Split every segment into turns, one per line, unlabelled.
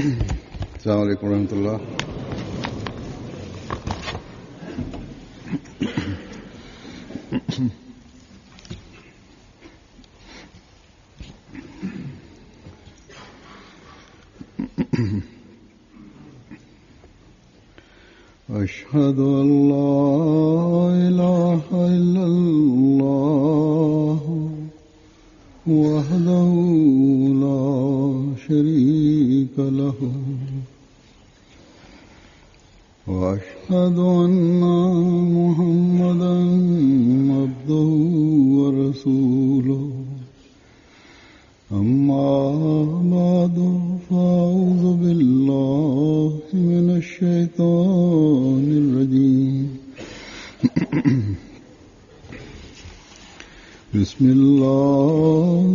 अस्सलामु अलैकुम रहमतुल्लाह। أشهد أن لا إله إلا الله وحده لا شريك له وأشهد أن محمدا عبده ورسوله أما بعد فأعوذ بالله من الشيطان الرجيم بسم الله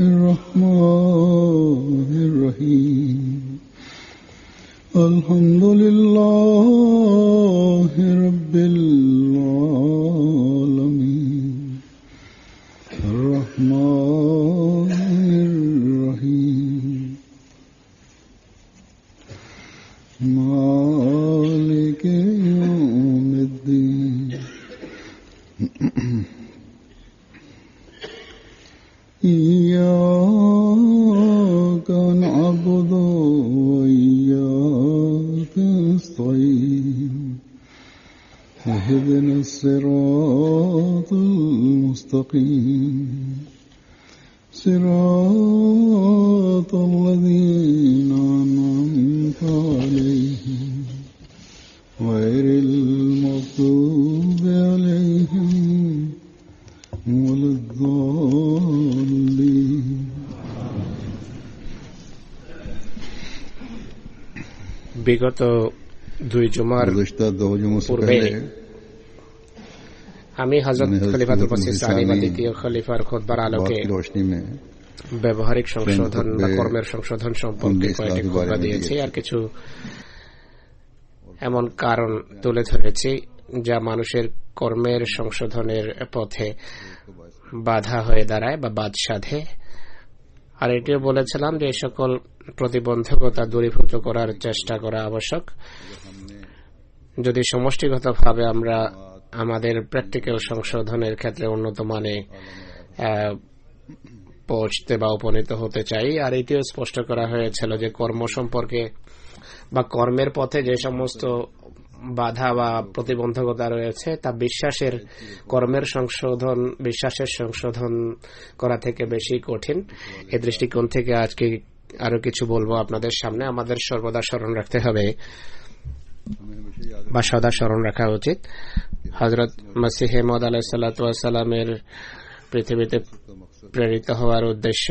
الرحمن الرحيم الحمد لله رب العالمين الرحمن الرحيم مالك يوم الدين إياك نعبد وإياك نستعين اهدنا الصراط المستقيم صراط الذين أنعمت عليهم غير المغضوب عليهم ولا الضالين।
বিগত দুই জুমার পূর্বে আমি হযরত খলিফাতুল মসিহ সানি বা দ্বিতীয় খলিফার খুতবার আলোকে ব্যবহারিক সংশোধন বা কর্মের সংশোধন সম্পর্কে কয়েকটি খুতবা দিয়েছি, আর কিছু এমন কারণ তুলে ধরেছি যা মানুষের কর্মের সংশোধনের পথে বাধা হয়ে দাঁড়ায় বা বাদ সাধে। আর এটিও বলেছিলাম যে এই সকল প্রতিবন্ধকতা দূরীভূত করার চেষ্টা করা আবশ্যক। যদি সমষ্টিগতভাবে আমরা আমাদের প্র্যাকটিক্যাল সংশোধনের ক্ষেত্রে উন্নত মানে পৌঁছতে বা উপনীত হতে চাই। আর এটিও স্পষ্ট করা হয়েছিল যে কর্ম সম্পর্কে বা কর্মের পথে যে সমস্ত বাধা বা প্রতিবন্ধকতা রয়েছে তা বিশ্বাসের সংশোধন করা থেকে বেশি কঠিন। এই দৃষ্টিকোণ থেকে আজকে আরো কিছু বলবো আপনাদের সামনে। আমাদের সর্বদা স্মরণ রাখতে হবে বা সদা স্মরণ রাখা উচিত হযরত মসিহ মাউদ আলাইহিস সালাতু ওয়াস সালামের পৃথিবীতে প্রেরিত হওয়ার উদ্দেশ্য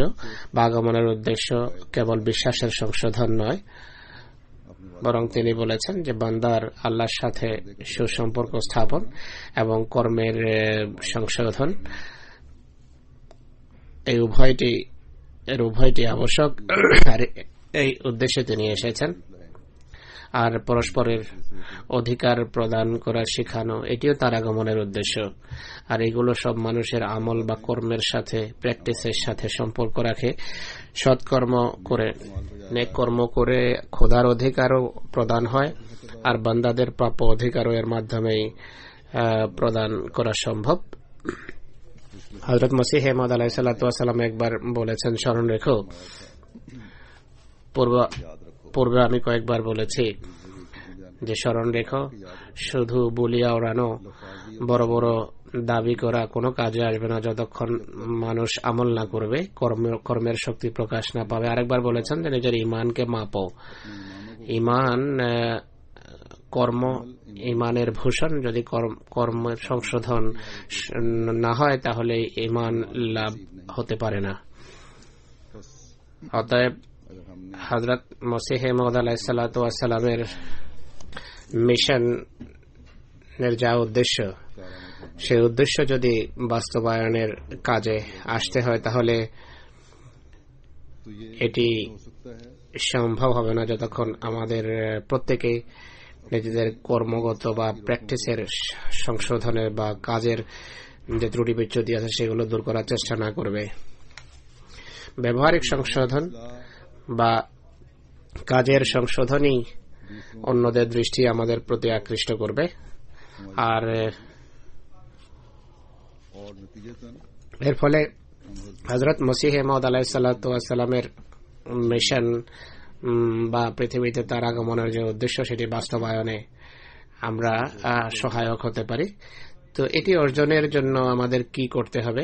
বা আগমনের উদ্দেশ্য কেবল বিশ্বাসের সংশোধন নয়, বরং তিনি বলেছেন যে বান্দার আল্লাহর সাথে সুসম্পর্ক স্থাপন এবং কর্মের সংশোধন এই উভয়টি আবশ্যক। আর এই উদ্দেশ্যে তিনি এসেছেন। আর পরস্পরের অধিকার প্রদান করা শেখানো এটিও তার আগমনের উদ্দেশ্য। আর এগুলো সব মানুষের আমল বা কর্মের সাথে প্র্যাকটিসের সাথে সম্পর্ক রাখে। সৎকর্ম করে নেক কর্ম করে খোদার অধিকারও প্রদান হয়, আর বান্দাদের প্রাপ্য অধিকারও এর মাধ্যমেই প্রদান করা সম্ভব। হযরত মসিহ মাউদ আলাইহিস সালাতু ওয়াস সালাম একবার বলেছেন, স্মরণ রেখো, পূর্বে আমি কয়েকবার বলেছি যে স্মরণ রেখো, শুধু বলিয়া ওড়ানো, বড় বড় দাবি করা কোনো কাজে আসবে না যতক্ষণ মানুষ আমল না করবে, কর্মের শক্তি প্রকাশ না পাবে। আরেকবার বলেছেন যে নিজের ইমানকে মাপো। ইমান ইমানের ভূষণ। যদি কর্মের সংশোধন না হয় তাহলে ইমান লাভ হতে পারে না। অতএব হযরত মসিহ মাউদ আলাইহিস সালাতু ওয়াস সালামের মিশনের যা উদ্দেশ্য, সেই উদ্দেশ্য যদি বাস্তবায়নের কাজে আসতে হয় তাহলে এটি সম্ভব হবে না যতক্ষণ আমাদের প্রত্যেকে নিজেদের কর্মগত বা প্র্যাকটিসের সংশোধনের বা কাজের যে ত্রুটি বিচ্যুতি আছে সেগুলো দূর করার চেষ্টা না করবে। ব্যবহারিক সংশোধন বা কাজের সংশোধনই অন্যদের দৃষ্টি আমাদের প্রতি আকৃষ্ট করবে। আর এর ফলে হযরত মসিহ মাউদ আলাইহিস সালাতু ওয়াস সালামের মিশন বা পৃথিবীতে তার আগমনের যে উদ্দেশ্য সেটি বাস্তবায়নে আমরা সহায়ক হতে পারি। তো এটি অর্জনের জন্য আমাদের কি করতে হবে?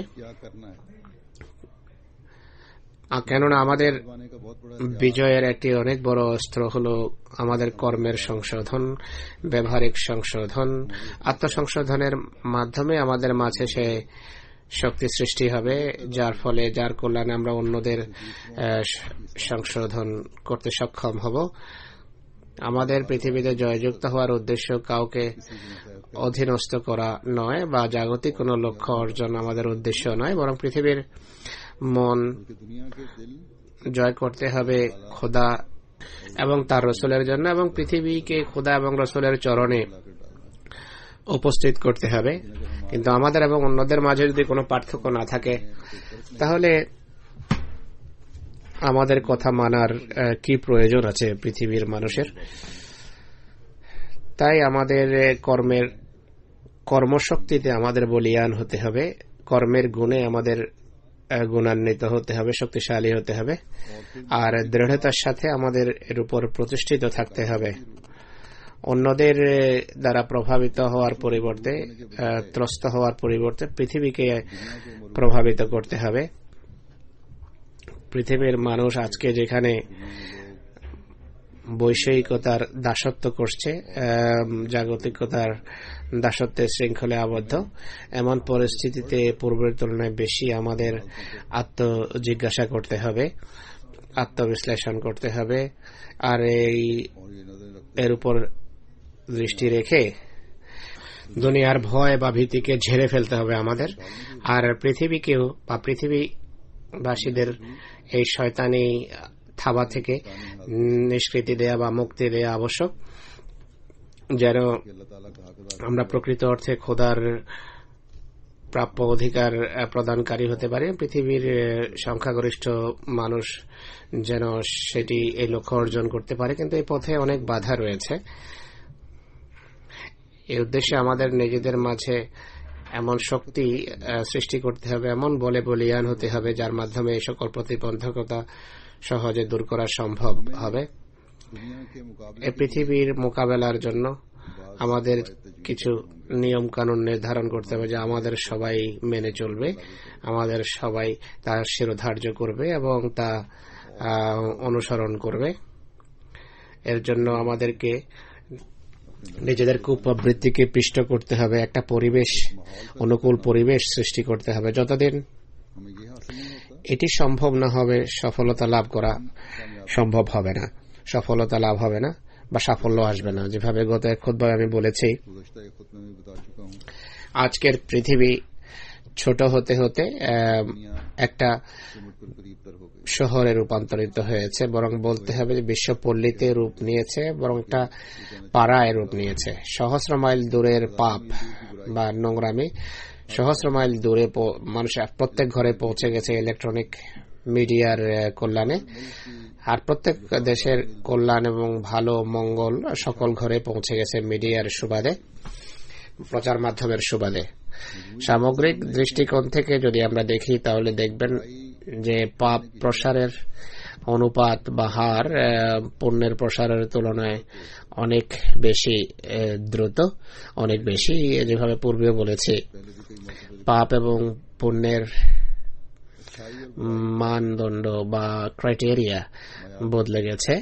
কেননা আমাদের বিজয়ের একটি অনেক বড় অস্ত্র হলো আমাদের কর্মের সংশোধন, ব্যবহারিক সংশোধন। আত্মসংশোধনের মাধ্যমে আমাদের মাঝে সে শক্তি সৃষ্টি হবে, যার ফলে যার কল্যাণে আমরা অন্যদের সংশোধন করতে সক্ষম হব। আমাদের পৃথিবীতে জয়যুক্ত হওয়ার উদ্দেশ্য কাউকে অধীনস্থ করা নয় বা জাগতিক কোনো লক্ষ্য অর্জন আমাদের উদ্দেশ্য নয়, বরং পৃথিবীর মন জয় করতে হবে খোদা এবং তার রসুলের জন্য, এবং পৃথিবীকে খোদা এবং রসুলের চরণে উপস্থিত করতে হবে। কিন্তু আমাদের এবং অন্যদের মাঝে যদি কোনো পার্থক্য না থাকে, তাহলে আমাদের কথা মানার কি প্রয়োজন আছে পৃথিবীর মানুষের? তাই আমাদের কর্মশক্তিতে আমাদের বলীয়ান হতে হবে, কর্মের গুণে আমাদের গুণান্বিত হতে হবে, শক্তিশালী হতে হবে, আর দৃঢ়তার সাথে আমাদের এর উপর প্রতিষ্ঠিত থাকতে হবে। অন্যদের দ্বারা প্রভাবিত হওয়ার পরিবর্তে, ত্রস্ত হওয়ার পরিবর্তে পৃথিবীকে প্রভাবিত করতে হবে। পৃথিবীর মানুষ আজকে যেখানে বৈষয়িকতার দাসত্ব করছে, জাগতিকতার দাসত্বের শৃঙ্খলে আবদ্ধ, এমন পরিস্থিতিতে পূর্বের তুলনায় বেশি আমাদের আত্মজিজ্ঞাসা করতে হবে, আত্মবিশ্লেষণ করতে হবে, আর এর উপর দৃষ্টি রেখে দুনিয়ার ভয় বা ভীতিকে ঝেড়ে ফেলতে হবে আমাদের। আর পৃথিবীকেও বা পৃথিবীবাসীদের এই শয়তানি থাবা থেকে নিষ্কৃতি দেয়া বা মুক্তি দেয়া আবশ্যক, যেন আমরা প্রকৃত অর্থে খোদার প্রাপ্য অধিকার প্রদানকারী হতে পারি। পৃথিবীর সংখ্যাগরিষ্ঠ মানুষ যেন সেটি এই লক্ষ্য অর্জন করতে পারে, কিন্তু এই পথে অনেক বাধা রয়েছে। এই উদ্দেশ্যে আমাদের নিজেদের মাঝে এমন শক্তি সৃষ্টি করতে হবে, এমন বলীয়ান হতে হবে, যার মাধ্যমে এই সকল প্রতিবন্ধকতা সহজে দূর করা সম্ভব হবে। এই পৃথিবীর মোকাবেলার জন্য আমাদের কিছু নিয়ম কানুন নির্ধারণ করতে হবে, যা আমাদের সবাই মেনে চলবে, আমাদের সবাই তার শিরোধার্য করবে এবং তা অনুসরণ করবে। এর জন্য আমাদেরকে নিজেদের কুপ্রবৃত্তিকে পিষ্ট করতে হবে, একটা পরিবেশ, অনুকূল পরিবেশ সৃষ্টি করতে হবে। যতদিন এটি সম্ভব না হবে, সফলতা লাভ করা সম্ভব হবে না, সফলতা লাভ হবে না বা সাফল্য আসবে না। যেভাবে গত এক খুতবায় আমি বলেছি, আজকের পৃথিবী ছোট হতে হতে একটা শহরে রূপান্তরিত হয়েছে, বরং বলতে হবে যে বিশ্বপল্লীতে রূপ নিয়েছে, বরং একটা পাড়ায় রূপ নিয়েছে। সহস্র মাইল দূরের পাপ বা নোংরামি সহস্র মাইল দূরে মানুষের প্রত্যেক ঘরে পৌঁছে গেছে ইলেকট্রনিক মিডিয়ার কল্যাণে, আর প্রত্যেক দেশের কল্যাণ এবং ভালো মঙ্গল সকল ঘরে পৌঁছে গেছে মিডিয়ার সুবাদে, প্রচার মাধ্যমের সুবাদে। সামগ্রিক দৃষ্টিকোণ থেকে যদি আমরা দেখি, তাহলে দেখবেন যে পাপ প্রসারের অনুপাত বা হার পুণ্যের প্রসারের তুলনায় অনেক বেশি দ্রুত, অনেক বেশি। যেভাবে পূর্বে বলেছি, পাপ এবং পুণ্যের মানদণ্ড বা ক্রাইটেরিয়া বদলে গেছে।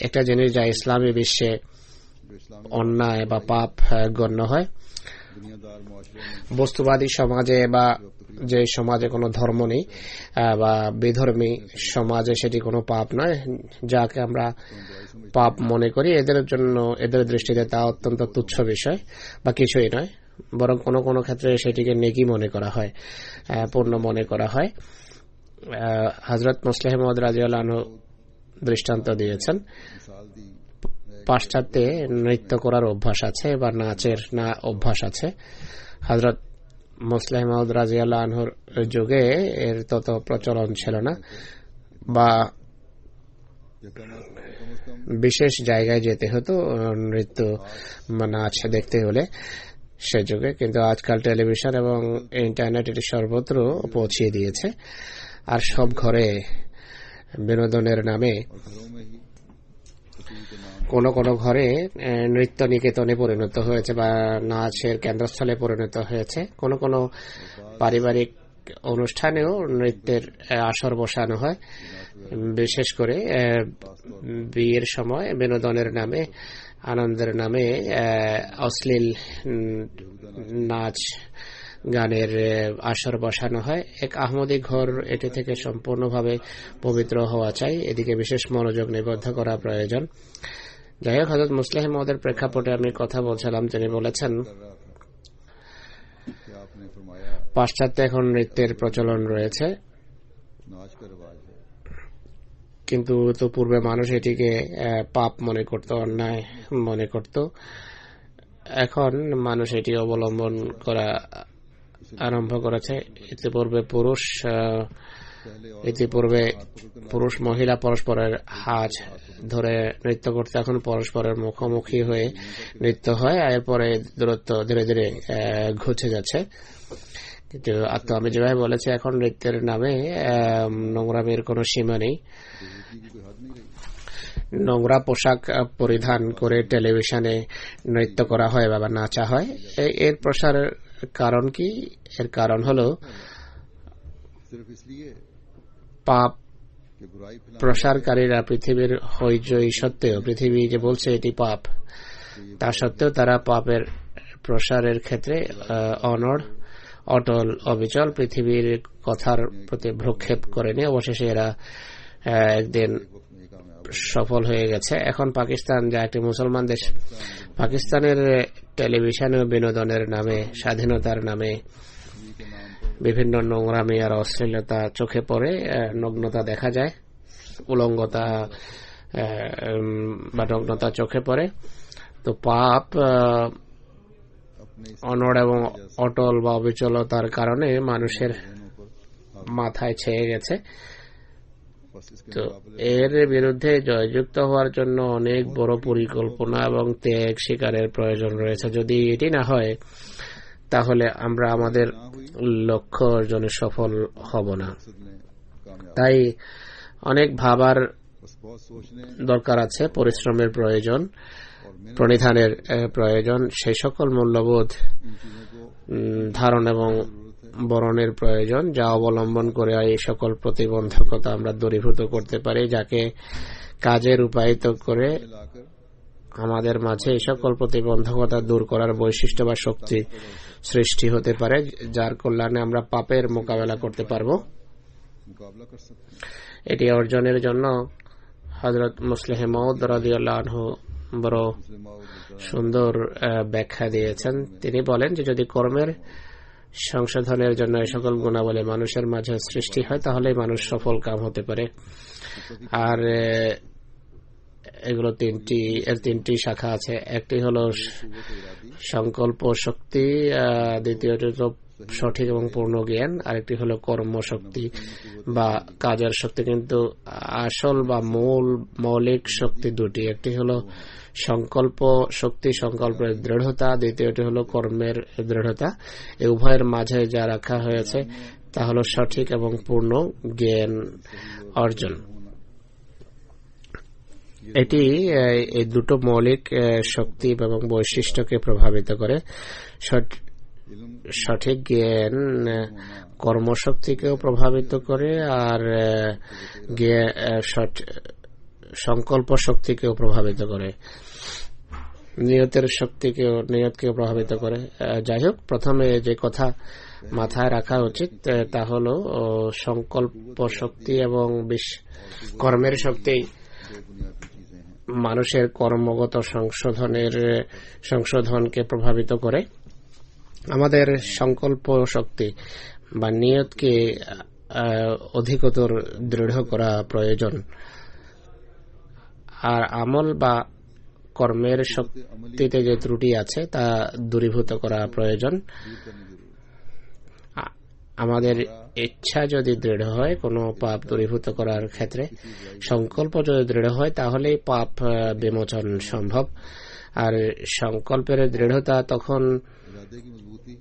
একটা জিনিস যা ইসলামী বিশ্বে অন্যায় বা পাপ গণ্য হয়, বস্তুবাদী সমাজে বা যে সমাজে কোনো ধর্ম নেই বা বিধর্মী সমাজে সেটি কোনো পাপ নয়। যাকে আমরা পাপ মনে করি, এদের জন্য, এদের দৃষ্টিতে তা অত্যন্ত তুচ্ছ বিষয় বা কিছুই নয়, বরং কোনো কোনো ক্ষেত্রে সেটিকে নেকি মনে করা হয়, পূর্ণ মনে করা হয়। হযরত মুসলিহ মাউদ রাদিয়াল্লাহু আনহু দৃষ্টান্ত দিয়েছেন, পাশ্চাত্যে নৃত্য করার অভ্যাস আছে বা নাচের অভ্যাস আছে। হযরত মুসলিহ মাউদ রাদিয়াল্লাহু আনহুর যুগে এর তত প্রচলন ছিল না, বা বিশেষ জায়গায় যেতে হতো নৃত্য নাচ দেখতে হলে সে যুগে, কিন্তু আজকাল টেলিভিশন এবং ইন্টারনেট এটি সর্বত্র পৌঁছিয়ে দিয়েছে। আর সব ঘরে বিনোদনের নামে কোন কোন ঘরে নৃত্য নিকেতনে পরিণত হয়েছে বা নাচের কেন্দ্রস্থলে পরিণত হয়েছে। কোন কোন পারিবারিক অনুষ্ঠানেও নৃত্যের আসর বসানো হয়, বিশেষ করে বিয়ের সময় বিনোদনের নামে, আনন্দের নামে অশ্লীল নাচ গানের আসর বসানো হয়। এক আহমদী ঘর এটি থেকে সম্পূর্ণভাবে পবিত্র হওয়া চাই, এদিকে বিশেষ মনোযোগ নিবদ্ধ করা প্রয়োজন। যাই হোক, হযরত মুসলিহ মাউদের প্রেক্ষাপটে আমি কথা বলছিলাম, তিনি বলেছেন পাশ্চাত্যে এখন নৃত্যের প্রচলন রয়েছে, কিন্তু তো পূর্বে মানুষ এটিকে পাপ মনে করত, অন্যায় মনে করত। এখন মানুষ এটি অবলম্বন করা আরম্ভ করেছে। ইতিপূর্বে পুরুষ মহিলা পরস্পরের হাত ধরে নৃত্য করতে, এখন পরস্পরের মুখোমুখি হয়ে নৃত্য হয়, এরপরে দূরত্ব ধীরে ধীরে ঘুচে যাচ্ছে। কিন্তু আমি যেভাবে বলেছি, এখন নৃত্যের নামে নোংরামির কোনো সীমা নেই। নোংরা পোশাক পরিধান করে টেলিভিশনে নৃত্য করা হয় বা নাচা হয়। এর প্রসারের কারণ কি? এর কারণ হলো পাপ প্রসারকারীরা পৃথিবীর হইচই সত্ত্বেও, পৃথিবী যে বলছে এটি পাপ, তা সত্ত্বেও তারা পাপের প্রসারের ক্ষেত্রে অটল অবিচল, পৃথিবীর কথার প্রতি ভ্রুক্ষেপ করেনি। অবশেষে এরা একদিন সফল হয়ে গেছে। এখন পাকিস্তান, যা একটি মুসলমান দেশ, পাকিস্তানের টেলিভিশন ও বিনোদনের নামে, স্বাধীনতার নামে বিভিন্ন নোংরামি আর অশ্লীলতা চোখে পড়ে, নগ্নতা দেখা যায়, উলঙ্গতা বা নগ্নতা চোখে পড়ে। তো পাপ অনড় এবং অটল বা অবিচলতার কারণে মানুষের মাথায় ছেয়ে গেছে। তো এর বিরুদ্ধে জয়যুক্ত হওয়ার জন্য অনেক বড় পরিকল্পনা এবং ত্যাগ স্বীকারের প্রয়োজন রয়েছে। যদি এটি না হয়, তাহলে আমরা আমাদের লক্ষ্য অর্জনে সফল হব না। তাই অনেক ভাবার দরকার আছে, পরিশ্রমের প্রয়োজন, প্রণিধানের প্রয়োজন, সেই সকল মূল্যবোধ ধারণ এবং বরণের প্রয়োজন, যা অবলম্বন করে এই সকল প্রতিবন্ধকতা আমরা দূরীভূত করতে পারি, যাকে কাজে রূপায়িত করে আমাদের মাঝে এই সকল প্রতিবন্ধকতা দূর করার বৈশিষ্ট্য বা শক্তি সৃষ্টি হতে পারে, যার কল্যাণে আমরা পাপের মোকাবেলা করতে পারব। এটি অর্জনের জন্য হযরত মুসলিহ মাউদ রাদিয়াল্লাহু আনহু বড় সুন্দর ব্যাখ্যা দিয়েছেন। তিনি বলেন যে যদি কর্মের সংশোধনের জন্য এই সকল গুণাবলী মানুষের মাঝে সৃষ্টি হয়, তাহলে মানুষ সফল কাম হতে পারে। আর এগুলো তিনটি শাখা আছে। একটি হলো সংকল্প শক্তি, দ্বিতীয়টি হলো সঠিক এবং পূর্ণ জ্ঞান, আরেকটি হলো কর্মশক্তি বা কাজের শক্তি। কিন্তু আসল বা মৌলিক শক্তি দুটি, একটি হলো সংকল্প শক্তি, সংকল্পের দৃঢ়তা, দ্বিতীয়টি হলো কর্মের দৃঢ়তা। এই উভয়ের মাঝে যা রাখা হয়েছে তা হলো সঠিক এবং পূর্ণ জ্ঞান অর্জন। এটি এই দুটো মৌলিক শক্তি এবং বৈশিষ্ট্যকে প্রভাবিত করে। সঠিক জ্ঞান কর্মশক্তিকেও প্রভাবিত করে, আর সংকল্প শক্তিকেও প্রভাবিত করে, নিয়তকেও প্রভাবিত করে। যাই হোক, প্রথমে যে কথা মাথায় রাখা উচিত তা হলো সংকল্প শক্তি এবং কর্মের শক্তি মানুষের কর্মগত সংশোধনকে প্রভাবিত করে। আমাদের সংকল্প শক্তি বা নিয়তকে অধিকতর দৃঢ় করা প্রয়োজন, আর আমল বা কর্মের শক্তিতে যে ত্রুটি আছে তা দূরীভূত করা প্রয়োজন। আমাদের ইচ্ছা যদি দৃঢ় হয় কোনো পাপ দূরীভূত করার ক্ষেত্রে, সংকল্প যদি দৃঢ় হয়, তাহলেই পাপ বিমোচন সম্ভব। আর সংকল্পের দৃঢ়তা তখন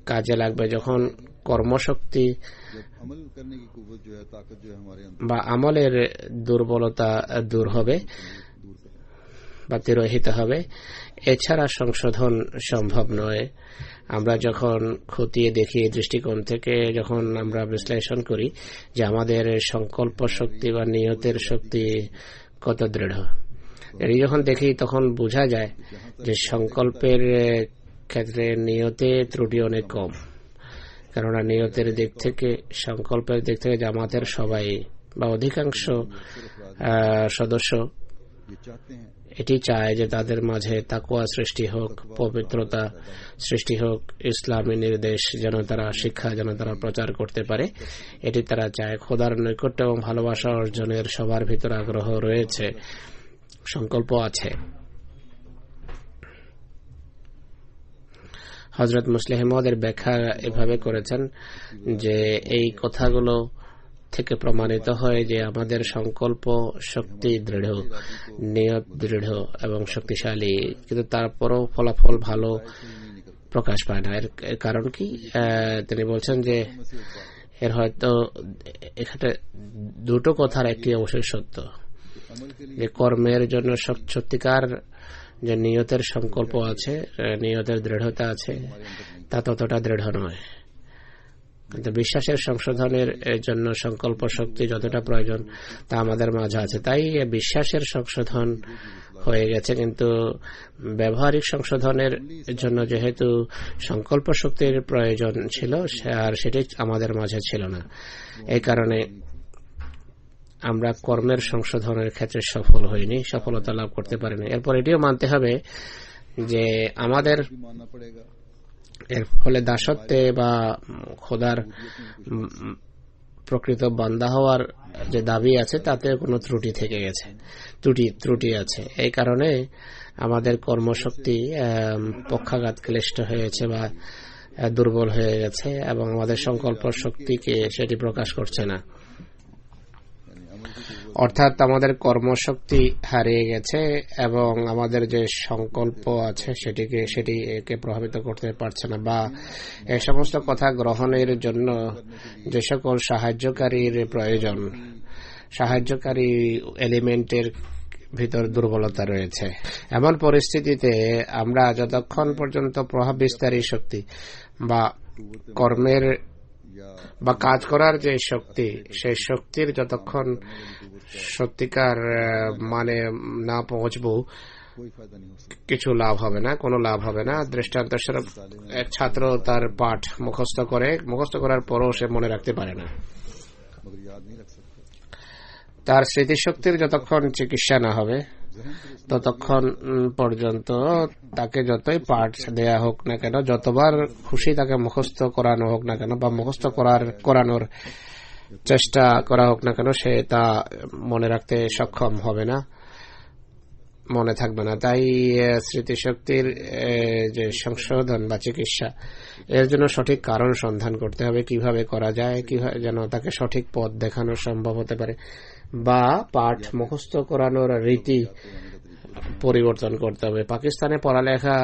কাজে লাগবে যখন কর্মশক্তি বা আমলের দুর্বলতা দূর হবে বা তিরোহিত হবে। এছাড়া সংশোধন সম্ভব নয়। আমরা যখন খতিয়ে দেখি দৃষ্টিকোণ থেকে, যখন আমরা বিশ্লেষণ করি যে আমাদের সংকল্প শক্তি বা নিয়তের শক্তি কত দৃঢ়, এটি যখন দেখি তখন বোঝা যায় যে সংকল্পের ক্ষেত্রে নিয়তে ত্রুটি অনেক কম। কেননা নিয়তের দিক থেকে, সংকল্পের দিক থেকে জামাতের সবাই বা অধিকাংশ সদস্য এটি চায় যে তাদের মাঝে তাকওয়া সৃষ্টি হোক, পবিত্রতা সৃষ্টি হোক, ইসলামী নির্দেশ যেন তারা শিক্ষা যেন তারা প্রচার করতে পারে, এটি তারা চায়। খোদার নৈকট্য এবং ভালোবাসা অর্জনের সবার ভিতর আগ্রহ রয়েছে, সংকল্প আছে। হযরত মুসলিহ মাউদের ব্যাখ্যা এভাবে করেছেন যে এই কথাগুলো থেকে প্রমাণিত হয় যে আমাদের সংকল্প শক্তি দৃঢ়, নিয়ত দৃঢ় এবং শক্তিশালী, কিন্তু তারপরও ফলাফল ভালো প্রকাশ পায় না। এর কারণ কি? তিনি বলছেন যে এর হয়তো এখানে দুটো কথার একটি অবশ্যই সত্য, যে কর্মের জন্য সত্যিকার যে নিয়তের সংকল্প আছে, নিয়তের দৃঢ়তা আছে, তা ততটা দৃঢ় নয়। কিন্তু বিশ্বাসের সংশোধনের জন্য সংকল্প শক্তি যতটা প্রয়োজন তা আমাদের মাঝে আছে। তাই বিশ্বাসের সংশোধন হয়ে গেছে, কিন্তু ব্যবহারিক সংশোধনের জন্য যেহেতু সংকল্প শক্তির প্রয়োজন ছিল, আর সেটি আমাদের মাঝে ছিল না। এই কারণে আমরা কর্মের সংশোধনের ক্ষেত্রে সফল হইনি, সফলতা লাভ করতে পারিনি। এরপর এটিও মানতে হবে যে আমাদের এর ফলে দাসত্বে বা খোদার প্রকৃত বান্দা হওয়ার যে দাবি আছে তাতে কোনো ত্রুটি থেকে গেছে, ত্রুটি আছে। এই কারণে আমাদের কর্মশক্তি পক্ষাঘাত ক্লিষ্ট হয়েছে বা দুর্বল হয়ে গেছে এবং আমাদের সংকল্প শক্তিকে সেটি প্রকাশ করছে না। অর্থাৎ আমাদের কর্মশক্তি হারিয়ে গেছে এবং আমাদের যে সংকল্প আছে সেটিকে প্রভাবিত করতে পারছে না, বা এই সমস্ত কথা গ্রহণের জন্য যে সকল সাহায্যকারীর প্রয়োজন, সাহায্যকারী এলিমেন্টের ভিতর দুর্বলতা রয়েছে। এমন পরিস্থিতিতে আমরা যতক্ষণ পর্যন্ত প্রভাব বিস্তারী শক্তি বা কর্মের বা কাজ করার যে শক্তি, সেই শক্তির যতক্ষণ সত্যিকার মানে না পৌঁছবো, কিছু লাভ হবে না, কোনো লাভ হবে না। দৃষ্টান্তস্বরূপ এক ছাত্র তার পাঠ মুখস্থ করার পরও সে মনে রাখতে পারে না। তার স্মৃতিশক্তির যতক্ষণ চিকিৎসা না হবে ততক্ষণ পর্যন্ত তাকে যতই পাঠ দেয়া হোক না কেন, যতবার খুশি তাকে মুখস্থ করানো হোক না কেন বা মুখস্থ করানোর চেষ্টা করা হোক না কেন, সে তা মনে রাখতে সক্ষম হবে না, মনে থাকবে না। তাই স্মৃতিশক্তির যে সংশোধন বা চিকিৎসা, এর জন্য সঠিক কারণ সন্ধান করতে হবে, কিভাবে করা যায়, কিভাবে যেন তাকে সঠিক পথ দেখানো সম্ভব হতে পারে, বা পাঠ মুখস্থ করানোর রীতি পরিবর্তন করতে হবে। পাকিস্তানে পড়ালেখা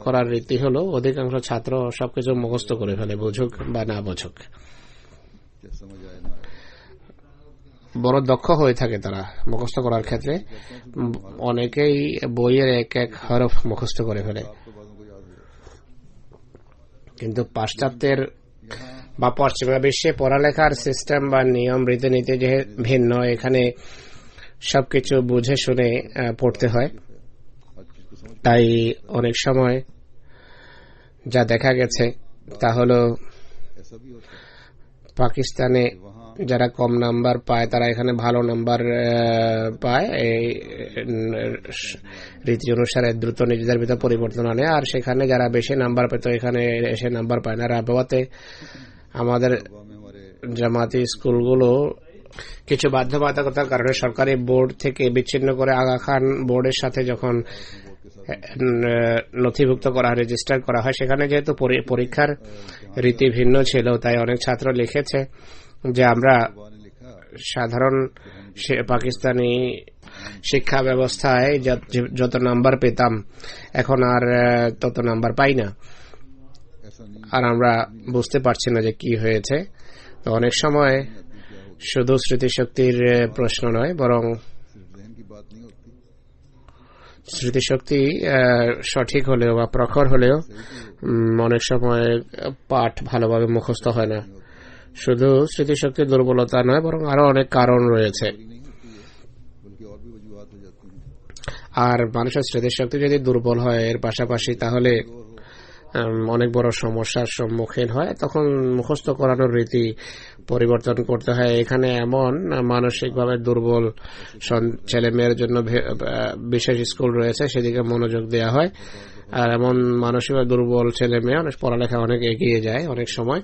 করার রীতি হলো অধিকাংশ ছাত্র সবকিছু মুখস্থ করে ফেলে, বুঝুক বা না বুঝুক। বড় দক্ষ হয়ে থাকে তারা মুখস্থ করার ক্ষেত্রে, অনেকেই বইয়ের এক এক হরফ মুখস্থ করে ফেলে। কিন্তু পাশ্চাত্যের বা পশ্চিমা বিশ্বে পড়ালেখার সিস্টেম বা নিয়ম রীতিনীতি যে ভিন্ন, এখানে সবকিছু বুঝে শুনে পড়তে হয়। তাই অনেক সময় যা দেখা গেছে তা হলো পাকিস্তানে যারা কম নাম্বার পায় তারা এখানে ভালো নাম্বার পায়, এই রীতি অনুসারে দ্রুত নিজেদের ভিতর পরিবর্তন আনে। আর সেখানে যারা বেশি নাম্বার পেত এখানে এসে নাম্বার পায় না। রাবাতে আমাদের জামাতি স্কুলগুলো কিছু বাধ্যবাধকতার কারণে সরকারি বোর্ড থেকে বিচ্ছিন্ন করে আগা খান বোর্ডের সাথে যখন নথিভুক্ত করা হয়, রেজিস্টার করা হয়। সেখানে যেহেতু পরীক্ষার রীতি ভিন্ন ছিল, তাই অনেক ছাত্র লিখেছে যে আমরা সাধারণ পাকিস্তানি শিক্ষা ব্যবস্থায় যত নাম্বার পেতাম এখন আর তত নাম্বার পাই না, আর আমরা বুঝতে পারছি না যে কি হয়েছে। তো অনেক সময় শুধু স্মৃতিশক্তির প্রশ্ন নয়, বরং স্মৃতিশক্তি সঠিক হলেও বা প্রখর হলেও অনেক সময় পাঠ ভালোভাবে মুখস্থ হয় না। শুধু স্মৃতিশক্তির দুর্বলতা নয়, বরং আরো অনেক কারণ রয়েছে। আর মানুষের স্মৃতিশক্তি যদি দুর্বল হয় এর পাশাপাশি, তাহলে অনেক বড় সমস্যার সম্মুখীন হয়। তখন মুখস্থ করানোর রীতি পরিবর্তন করতে হয়। এখানে এমন মানসিকভাবে দুর্বল ছেলে মেয়ের জন্য বিশেষ স্কুল রয়েছে, সেদিকে মনোযোগ দেওয়া হয়। আর এমন মানসিকভাবে দুর্বল ছেলে মেয়ে অনেক পড়ালেখা অনেক এগিয়ে যায় অনেক সময়।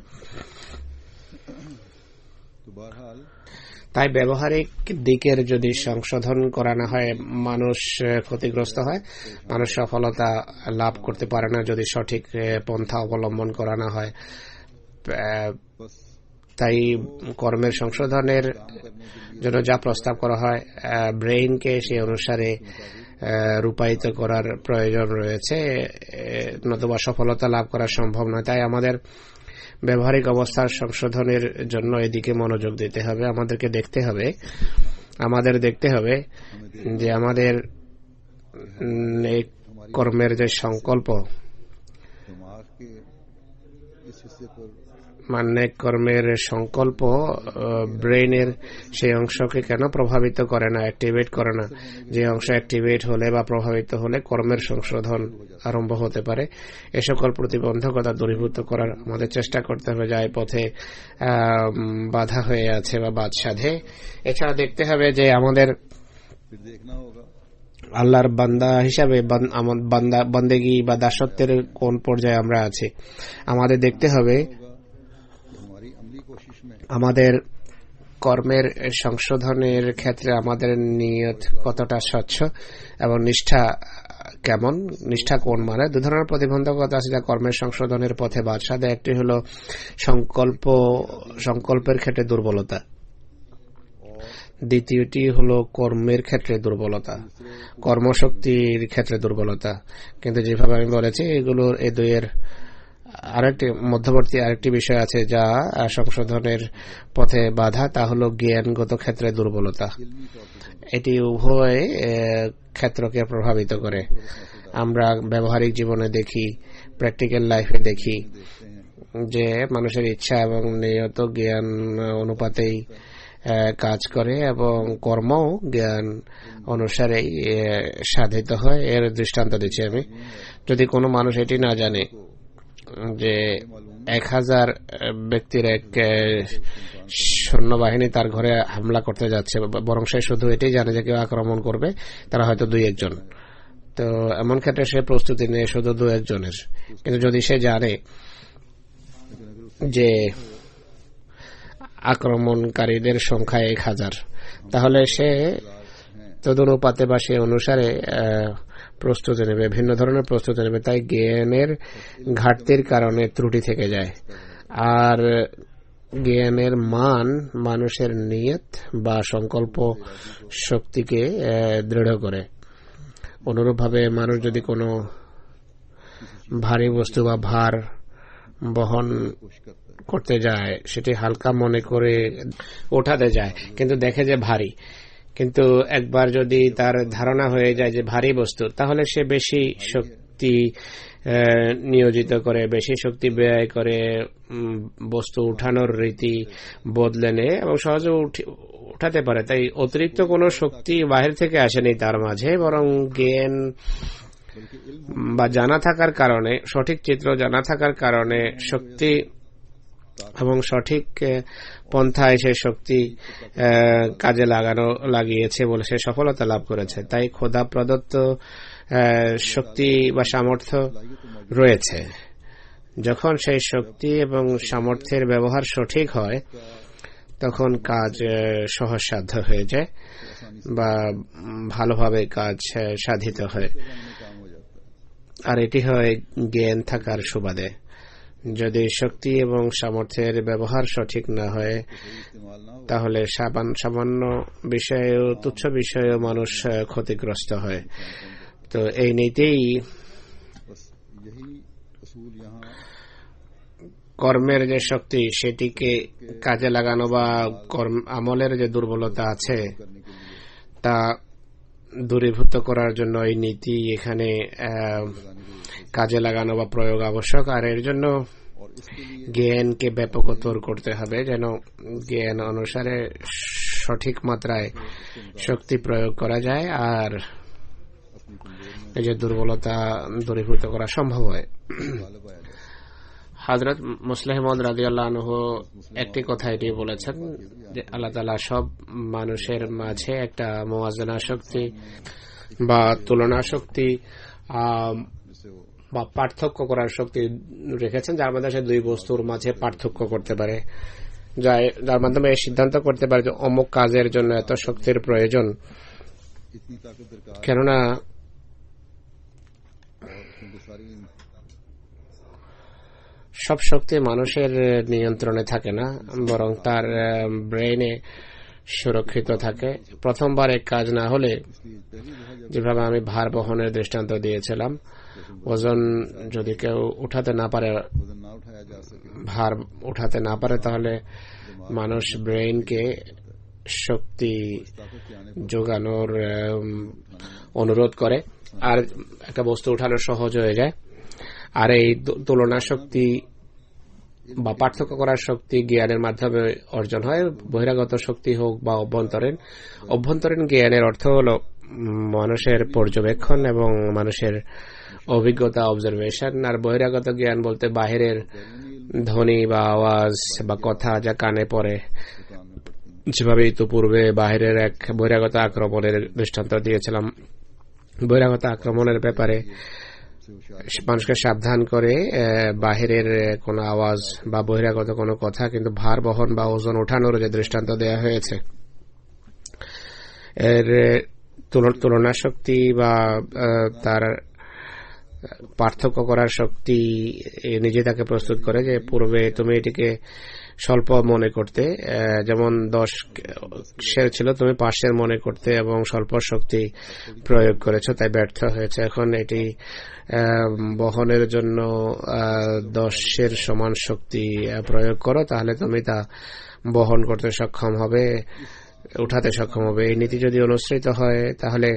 তাই ব্যবহারিক দিকের যদি সংশোধন করা না হয়, মানুষ ক্ষতিগ্রস্ত হয়, মানুষ সফলতা লাভ করতে পারে না যদি সঠিক পন্থা অবলম্বন করা না হয়। তাই কর্মের সংশোধনের জন্য যা প্রস্তাব করা হয়, ব্রেইনকে সেই অনুসারে রূপায়িত করার প্রয়োজন রয়েছে, নতুবা সফলতা লাভ করা সম্ভব নয়। তাই আমাদের ব্যবহারিক অবস্থার সংশোধনের জন্য এদিকে মনোযোগ দিতে হবে। আমাদের দেখতে হবে যে আমাদের কর্মের যে সংকল্প, কর্মের সংকল্প ব্রেইনের সেই অংশকে কেন প্রভাবিত করে না, অ্যাক্টিভেট করে না। যে অংশ অ্যাক্টিভেট হলে বা প্রভাবিত হলে কর্মের সংশোধন আরম্ভ হতে পারে। এ সকল প্রতিবন্ধকতা দূরীভূত করার আমাদের চেষ্টা করতে হবে, যা এই পথে বাধা হয়ে আছে বা বাদ সাধে। এছাড়া দেখতে হবে যে আমাদের আল্লাহর বান্দা হিসাবে বান্দেগী বা দাসত্বের কোন পর্যায়ে আমরা আছি। আমাদের দেখতে হবে আমাদের কর্মের সংশোধনের ক্ষেত্রে আমাদের নিয়ত কতটা স্বচ্ছ এবং নিষ্ঠা কোন মানে। দু ধরনের প্রতিবন্ধকতা আছে যা কর্মের সংশোধনের পথে বাধা দেয়। একটি হলো সংকল্পের ক্ষেত্রে দুর্বলতা, দ্বিতীয়টি হলো কর্মের ক্ষেত্রে দুর্বলতা, কর্মশক্তির ক্ষেত্রে দুর্বলতা। কিন্তু যেভাবে আমি বলেছি, এগুলোর এই দুইয়ের মধ্যবর্তী আরেকটি বিষয় আছে যা সংশোধনের পথে বাধা, তা হলো জ্ঞানগত ক্ষেত্রে দুর্বলতা। এটি উভয় ক্ষেত্রকে প্রভাবিত করে। আমরা ব্যবহারিক জীবনে দেখি, প্র্যাকটিক্যাল লাইফে দেখি যে মানুষের ইচ্ছা এবং নিয়ত জ্ঞান অনুপাতেই কাজ করে এবং কর্ম জ্ঞান অনুসারেই সাধিত হয়। এর দৃষ্টান্ত দিচ্ছি আমি। যদি কোনো মানুষ এটি না জানে যে 1000 ব্যক্তির এক সৈন্যবাহিনী তার ঘরে হামলা করতে যাচ্ছে, বরং সে শুধু এটাই জানে যে কেউ আক্রমণ করবে, তারা হয়তো 2-1 জন। তো এমন ক্ষেত্রে সে প্রস্তুতি নেয় শুধু 2-1 জনের। কিন্তু যদি সে জানে যে আক্রমণকারীদের সংখ্যা 1000, তাহলে সে তদনুপাতে বা সে অনুসারে প্রস্তুতি নেবে, ভিন্ন ধরনের প্রস্তুতি নেবে। তাই জ্ঞানের ঘাটতির কারণে ত্রুটি থেকে যায়। আর জ্ঞানের মান মানুষের নিয়ত বা সংকল্প শক্তিকে দৃঢ় করে। অনুরূপভাবে মানুষ যদি কোনো ভারী বস্তু বা ভার বহন করতে যায়, সেটি হালকা মনে করে ওঠাতে যায়, কিন্তু দেখে যে ভারী। কিন্তু একবার যদি তার ধারণা হয়ে যায় যে ভারী বস্তু, তাহলে সে বেশি শক্তি নিয়োজিত করে, বেশি শক্তি ব্যয় করে বস্তু উঠানোর রীতি বদলে নেয় এবং সহজে উঠাতে পারে। তাই অতিরিক্ত কোনো শক্তি বাহির থেকে আসেনি তার মাঝে, বরং জ্ঞান বা জানা থাকার কারণে, সঠিক চিত্র জানা থাকার কারণে শক্তি এবং সঠিক পন্থায় সে শক্তি কাজে লাগিয়েছে বলে সে সফলতা লাভ করেছে। তাই খোদা প্রদত্ত শক্তি বা সামর্থ্য রয়েছে। যখন সেই শক্তি এবং সামর্থ্যের ব্যবহার সঠিক হয়, তখন কাজ সহজসাধ্য হয়ে যায় বা ভালোভাবে কাজ সাধিত হয়। আর এটি হয় জ্ঞান থাকার সুবাদে। যদি শক্তি এবং সামর্থ্যের ব্যবহার সঠিক না হয় তাহলে সামান্য বিষয়েও তুচ্ছ বিষয়েও মানুষ ক্ষতিগ্রস্ত হয়। তো এই নীতিই কর্মের যে শক্তি সেটিকে কাজে লাগানো বা আমলের যে দুর্বলতা আছে তা দূরীভূত করার জন্য এই নীতি এখানে কাজে লাগানো বা প্রয়োগ আবশ্যক। আর এর জন্য জ্ঞানকে ব্যাপকতর করতে হবে যেন জ্ঞান অনুসারে সঠিক মাত্রায় শক্তি প্রয়োগ করা যায় আর এই যে দুর্বলতা দূরীভূত করা সম্ভব হয়। হযরত মুসলিম মাউদ রাদিয়াল্লাহু আনহু একটি কথা এটি বলেছেন যে আল্লাহ তাআলা সব মানুষের মাঝে একটা মুওয়াজানা শক্তি বা তুলনা শক্তি বা পার্থক্য করার শক্তি রেখেছেন, যার মধ্যে সে দুই বস্তুর মাঝে পার্থক্য করতে পারে, যার মাধ্যমে সিদ্ধান্ত করতে পারে যে অমুক কাজের জন্য এত শক্তির প্রয়োজন। কেননা সব শক্তি মানুষের নিয়ন্ত্রণে থাকে না, বরং তার ব্রেইনে সুরক্ষিত থাকে। প্রথমবার এক কাজ না হলে, যেভাবে আমি ভার বহনের দৃষ্টান্ত দিয়েছিলাম, ওজন যদি কেউ উঠাতে না পারে, ভার উঠাতে না পারে, তাহলে মানুষ ব্রেইনকে শক্তি যোগানোর অনুরোধ করে আর একটা বস্তু উঠানো সহজ হয়ে যায়। আর এই তুলনা শক্তি বা পার্থক্য করার শক্তি জ্ঞানের মাধ্যমে অর্জন হয়, বহিরাগত শক্তি হোক বা অভ্যন্তরীণ। অভ্যন্তরীণ জ্ঞানের অর্থ হল মানুষের পর্যবেক্ষণ এবং মানুষের অভিজ্ঞতা, অবজারভেশন। আর বহিরাগত জ্ঞান বলতে বাহিরের ধ্বনি বা আওয়াজ বা কথা যা কানে পড়ে, যেভাবে ইতিপূর্বে বাহিরের এক বহিরাগত আক্রমণের দৃষ্টান্ত দিয়েছিলাম। বহিরাগত আক্রমণের ব্যাপারে মানুষকে সাবধান করে বাহিরের কোনো আওয়াজ বা বহিরাগত কোনো কথা, কিন্তু ভার বহন বা ওজন ওঠানোর যে দৃষ্টান্ত দেওয়া হয়েছে, এর তুলনা শক্তি বা তার পার্থক্য করার শক্তি নিজে তাকে প্রস্তুত করে যে পূর্বে তুমি এটিকে স্বল্প মনে করতে, যেমন 10 শের ছিল, তুমি 5 শের মনে করতে এবং স্বল্প শক্তি প্রয়োগ করেছো, তাই ব্যর্থ হয়েছে। এখন এটি বহনের জন্য 10 শের সমান শক্তি প্রয়োগ করো, তাহলে তুমি তা বহন করতে সক্ষম হবে, উঠাতে সক্ষম হবে। এই নীতি যদি অনুসৃত হয় তাহলে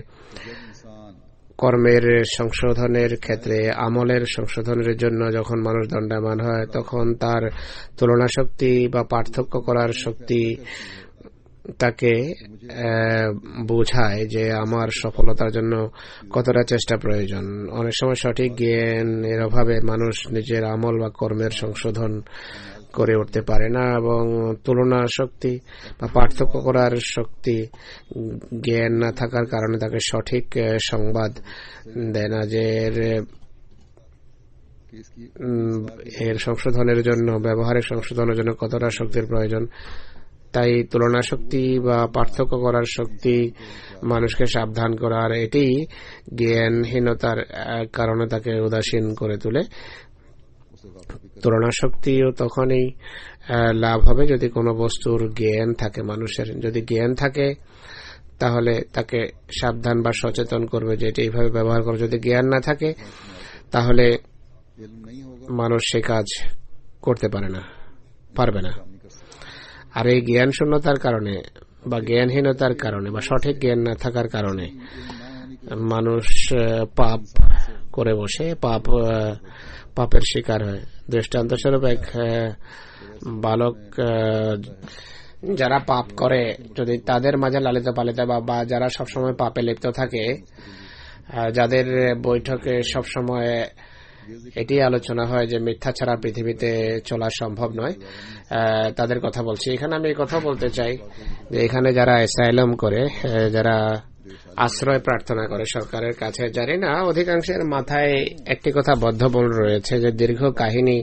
কর্মের সংশোধনের ক্ষেত্রে, আমলের সংশোধনের জন্য যখন মানুষ দণ্ডায়মান হয়, তখন তার তুলনা শক্তি বা পার্থক্য করার শক্তি তাকে বোঝায় যে আমার সফলতার জন্য কতটা চেষ্টা প্রয়োজন। অনেক সময় সঠিক জ্ঞান এর অভাবে মানুষ নিজের আমল বা কর্মের সংশোধন করে উঠতে পারে না, এবং তুলনা শক্তি বা পার্থক্য করার শক্তি জ্ঞান না থাকার কারণে তাকে সঠিক সংবাদ দেয় না যে এর সংশোধনের জন্য, ব্যবহারিক সংশোধনের জন্য কতটা শক্তির প্রয়োজন। তাই তুলনা শক্তি বা পার্থক্য করার শক্তি মানুষকে সাবধান করার, এটি জ্ঞানহীনতার কারণে তাকে উদাসীন করে তোলে। তুলনা শক্তিও তখনই লাভ হবে যদি কোনো বস্তুর জ্ঞান থাকে মানুষের। যদি জ্ঞান থাকে তাহলে তাকে সাবধান বা সচেতন করবে যে এটি এইভাবে ব্যবহার করবে। যদি জ্ঞান না থাকে তাহলে মানুষ সে কাজ করতে পারবে না। আর এই জ্ঞান শূন্যতার কারণে বা জ্ঞানহীনতার কারণে বা সঠিক জ্ঞান না থাকার কারণে মানুষ পাপ করে বসে, পাপের শিকার হয়। দৃষ্টান্ত স্বরূপ এক বালক যারা পাপ করে, যদি তাদের মাঝে লালিত পালিত বা যারা সবসময় পাপে লিপ্ত থাকে, যাদের বৈঠকে সবসময় এটি আলোচনা হয় যে মিথ্যা ছাড়া পৃথিবীতে চলা সম্ভব নয়, তাদের কথা বলছি। এখানে আমি কথা বলতে চাই যে এখানে যারা অ্যাসাইলাম করে, যারা আশ্রয় প্রার্থনা করে সরকারের কাছে, জানি না অধিকাংশের মাথায় একটি কথা বদ্ধমূল রয়েছে যে দীর্ঘ কাহিনী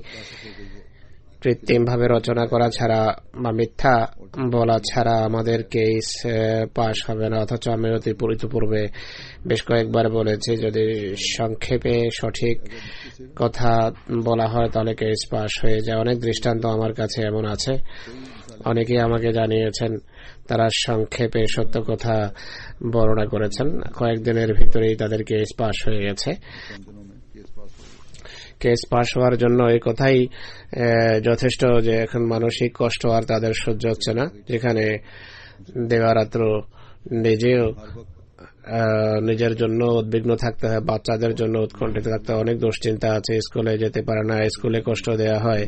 কৃত্রিম ভাবে রচনা করা ছাড়া বা মিথ্যা বলা ছাড়া আমাদের কেস পাশ হবে না। অথচ আমি ইতিপূর্বে বেশ কয়েকবার বলেছি, যদি সংক্ষেপে সঠিক কথা বলা হয় তাহলে কেস পাশ হয়ে যায়। অনেক দৃষ্টান্ত আমার কাছে এমন আছে, অনেকেই আমাকে জানিয়েছেন তারা সংক্ষেপে সত্য কথা বর্ণনা করেছেন, কয়েকদিনের ভিতরেই তাদের কেস পাশ হয়ে গেছে। কেস পাশ হওয়ার জন্য এই কথাই যথেষ্ট যে এখন মানসিক কষ্ট আর তাদের সহ্য হচ্ছে না, যেখানে দেবারাত্র নিজেও নিজের জন্য উদ্বিগ্ন থাকতে হয়, বাচ্চাদের জন্য উৎকণ্ঠিত থাকতে হয়, অনেক দুশ্চিন্তা আছে, স্কুলে যেতে পারে না, স্কুলে কষ্ট দেওয়া হয়,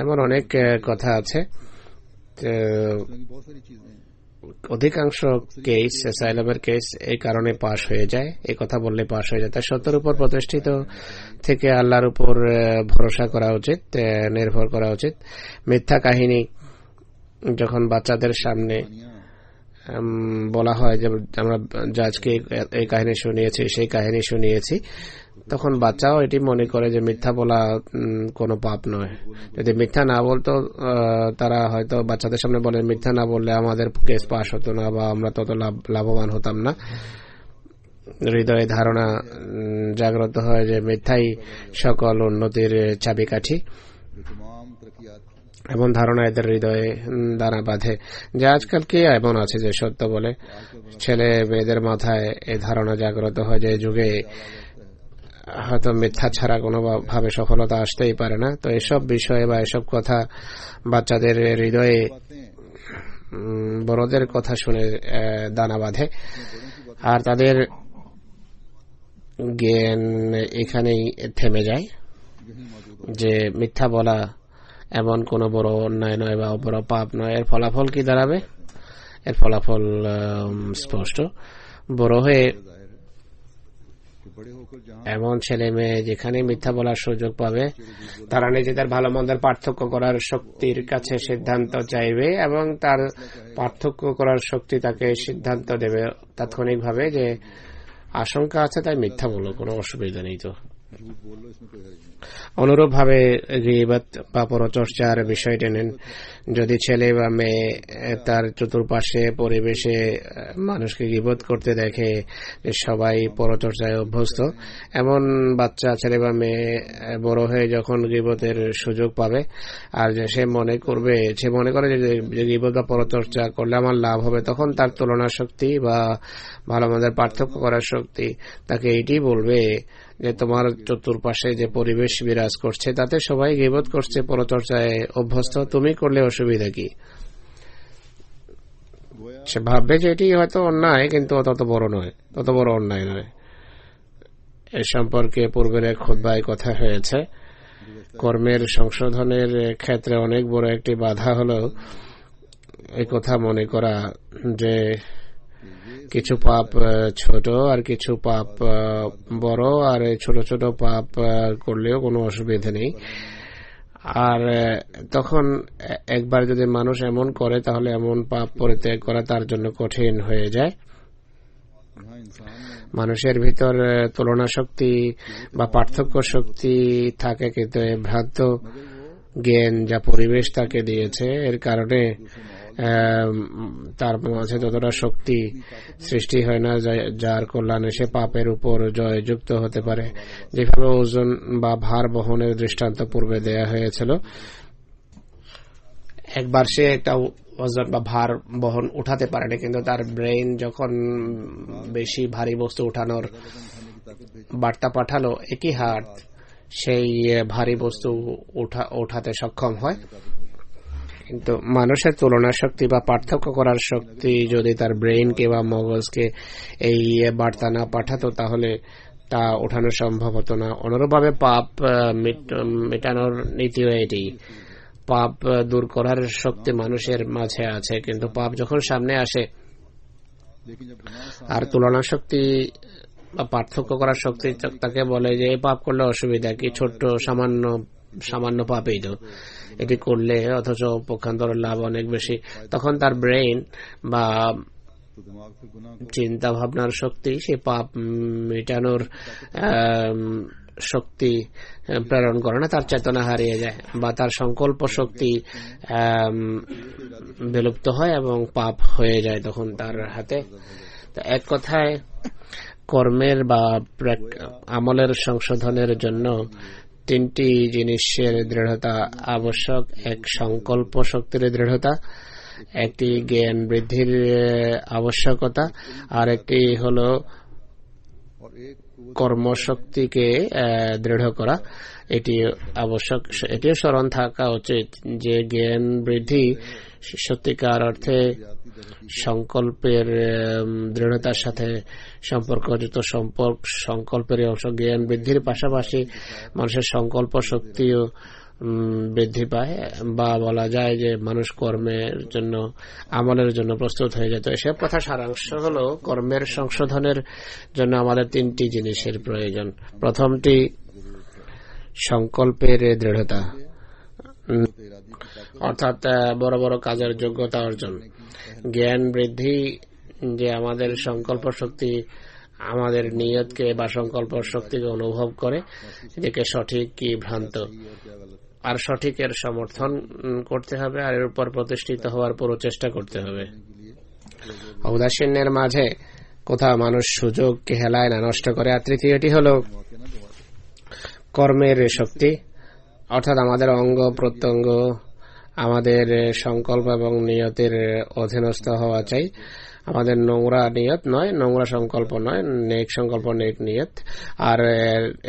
এমন অনেক কথা আছে। অধিকাংশ কেস অ্যাসাইলামের কেস এই কারণে পাশ হয়ে যায়, এই কথা বললে পাশ হয়ে যায়। তাই সত্যের উপর প্রতিষ্ঠিত থেকে আল্লাহর উপর ভরসা করা উচিত, নির্ভর করা উচিত। মিথ্যা কাহিনী যখন বাচ্চাদের সামনে বলা হয় যে আমরা জাজকে এই কাহিনী শুনিয়েছি, সেই কাহিনী শুনিয়েছি, তখন বাচ্চাও এটি মনে করে যে মিথ্যা বলা কোনো পাপ নয়। যদি মিথ্যা না বলতো, তারা হয়তো বাচ্চাদের সামনে বলে মিথ্যা না বললে আমাদের কেস পাস হতো না বা আমরা তত লাভবান হতাম না। হৃদয়ে ধারণা জাগ্রত হয় যে মিথ্যাই সকল উন্নতির চাবিকাঠি, এমন ধারণা এদের হৃদয়ে দানা বাঁধে। যে আজকাল কে এমন আছে যে সত্য বলে? ছেলে মেয়েদের মাথায় এই ধারণা জাগ্রত হয় যে যুগে হয়তো মিথ্যা ছাড়া কোনোভাবে সফলতা আসতেই পারে না। তো এসব বিষয়ে বা এসব কথা বাচ্চাদের হৃদয়ে বড়দের কথা শুনে দানা বাঁধে, আর তাদের জ্ঞান এখানেই থেমে যায় যে মিথ্যা বলা এমন কোনো বড় অন্যায় নয় বা বড় পাপ নয়। এর ফলাফল কি দাঁড়াবে? এর ফলাফল স্পষ্ট। বড় হয়ে এমন ছেলে মেয়ে যেখানে মিথ্যা বলার সুযোগ পাবে, তারা নিজেদের ভালো মন্দের পার্থক্য করার শক্তির কাছে সিদ্ধান্ত চাইবে এবং তার পার্থক্য করার শক্তি তাকে সিদ্ধান্ত দেবে তাৎক্ষণিকভাবে যে আশঙ্কা আছে তাই মিথ্যা বলো, কোনো অসুবিধা নেই। তো অনুরূপভাবে গীবত বা পরচর্চার বিষয়টি নেন। যদি ছেলে বা মেয়ে তার চতুর্পাশে পরিবেশে মানুষকে গীবত করতে দেখে যে সবাই পরচর্চায় অভ্যস্ত, এমন বাচ্চা ছেলে বা মেয়ে বড় হয়ে যখন গীবতের সুযোগ পাবে আর যে সে মনে করে যে গীবত বা পরচর্চা করলে আমার লাভ হবে, তখন তার তুলনা শক্তি বা ভালো মন্দের পার্থক্য করার শক্তি তাকে এটি বলবে যে তোমার চতুর্পাশে যে পরিবেশ বিরাজ করছে তাতে সবাই গীবত করছে, পরচর্চায় অভ্যস্ত, তুমি করলে অসুবিধা কি? সে ভাববে যে এটি হয়তো অন্যায়, কিন্তু তত বড় অন্যায় নয়। এ সম্পর্কে পূর্বের এক খুতবায় কথা হয়েছে। কর্মের সংশোধনের ক্ষেত্রে অনেক বড় একটি বাধা হলো এই কথা মনে করা যে কিছু পাপ ছোট আর কিছু পাপ বড়, আর ছোট ছোট পাপ করলেও কোনো অসুবিধা নেই। আর তখন একবার যদি মানুষ এমন করে তাহলে এমন পাপ পরিত্যাগ করা তার জন্য কঠিন হয়ে যায়। মানুষের ভিতর তুলনা শক্তি বা পার্থক্য শক্তি থাকে, কিন্তু ভ্রান্ত জ্ঞান যা পরিবেশ তাকে দিয়েছে এর কারণে তার মাঝে ততটা শক্তি সৃষ্টি হয় না যার কল্যাণে সে পাপের উপর জয়যুক্ত হতে পারে। যেভাবে ওজন বা ভার বহনের দৃষ্টান্ত পূর্বে দেয়া হয়েছিল, একবার সে একটা ওজন বা ভার বহন উঠাতে পারেনি, কিন্তু তার ব্রেইন যখন বেশি ভারী বস্তু উঠানোর বার্তা পাঠালো, একই হাত সেই ভারী বস্তু উঠাতে সক্ষম হয়। কিন্তু মানুষের তুলনা শক্তি বা পার্থক্য করার শক্তি যদি তার ব্রেইনকে বা মগজকে এই বার্তা না পাঠাতো তাহলে তা ওঠানো সম্ভব হতো না। অনুরূপভাবে পাপ মেটানোর নীতিও এটি। পাপ দূর করার শক্তি মানুষের মাঝে আছে, কিন্তু পাপ যখন সামনে আসে আর তুলনা শক্তি বা পার্থক্য করার শক্তি তাকে বলে যে এই পাপ করলে অসুবিধা কি, ছোট্ট সামান্য পাপই তো, এটি করলে অথচ পক্ষান্তরের লাভ অনেক বেশি, তখন তার ব্রেইন বা চিন্তা ভাবনার শক্তি সে পাপ মেটানোর শক্তি প্রেরণ করে না, তার চেতনা হারিয়ে যায় বা তার সংকল্প শক্তি বিলুপ্ত হয় এবং পাপ হয়ে যায় তখন তার হাতে। এক কথায় কর্মের বা আমলের সংশোধনের জন্য তিনটি জিনিসের দৃঢ়তা আবশ্যক। এক, সংকল্প শক্তির দৃঢ়তা, একটি জ্ঞান বৃদ্ধির আবশ্যকতা, আর একটি হলো কর্মশক্তিকে দৃঢ় করা। এটি আবশ্যক, এটিও স্মরণ থাকা উচিত যে জ্ঞান বৃদ্ধি সত্যিকার অর্থে সংকল্পের দৃঢ়তার সাথে সম্পর্কযুক্ত। সংকল্পের অংশ। জ্ঞান বৃদ্ধির পাশাপাশি মানুষের সংকল্প শক্তিও বৃদ্ধি পায়, বা বলা যায় যে মানুষ কর্মের জন্য, আমলের জন্য প্রস্তুত হয়ে যায়। তো এসব কথা সারাংশ হলো কর্মের সংশোধনের জন্য আমাদের তিনটি জিনিসের প্রয়োজন। প্রথমটি সংকল্পের দৃঢ়তা, অর্থাৎ বড় বড় কাজের যোগ্যতা অর্জন। জ্ঞান বৃদ্ধি যে আমাদের সংকল্প শক্তি, আমাদের নিয়তকে বা সংকল্প শক্তিকে অনুভব করে এদিকে সঠিক কি ভ্রান্ত, আর সঠিকের সমর্থন করতে হবে, আর এর উপর প্রতিষ্ঠিত হওয়ার পুরো চেষ্টা করতে হবে। ঔদাসীন্যের মাঝে কোথাও মানুষ সুযোগকে হেলায় না, নষ্ট করে। আর তৃতীয়টি হলো কর্মের শক্তি, অর্থাৎ আমাদের অঙ্গ প্রত্যঙ্গ আমাদের সংকল্প এবং নিয়তের অধীনস্থ হওয়া চাই। আমাদের নোংরা নিয়ত নয়, নোংরা সংকল্প নয়, নেক সংকল্প, নেক নিয়ত, আর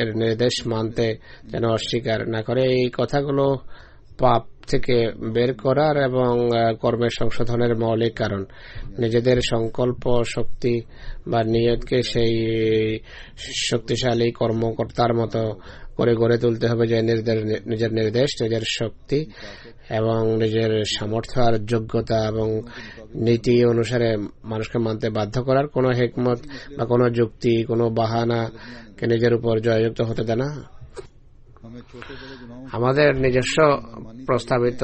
এর নির্দেশ মানতে যেন অস্বীকার না করে। এই কথাগুলো পাপ থেকে বের করার এবং কর্মের সংশোধনের মৌলিক কারণ। নিজেদের সংকল্প শক্তি বা নিয়তকে সেই শক্তিশালী কর্মকর্তার মতো করে গড়ে তুলতে হবে যে নিজের নির্দেশ, নিজের শক্তি এবং নিজের সামর্থ্য আর যোগ্যতা এবং নীতি অনুসারে মানুষকে মানতে বাধ্য করার কোনো হিকমত বা কোনো যুক্তি, কোনো বাহানাকে নিজের উপর জয়যুক্ত হতে দেয় না। আমাদের নিজস্ব প্রস্তাবিত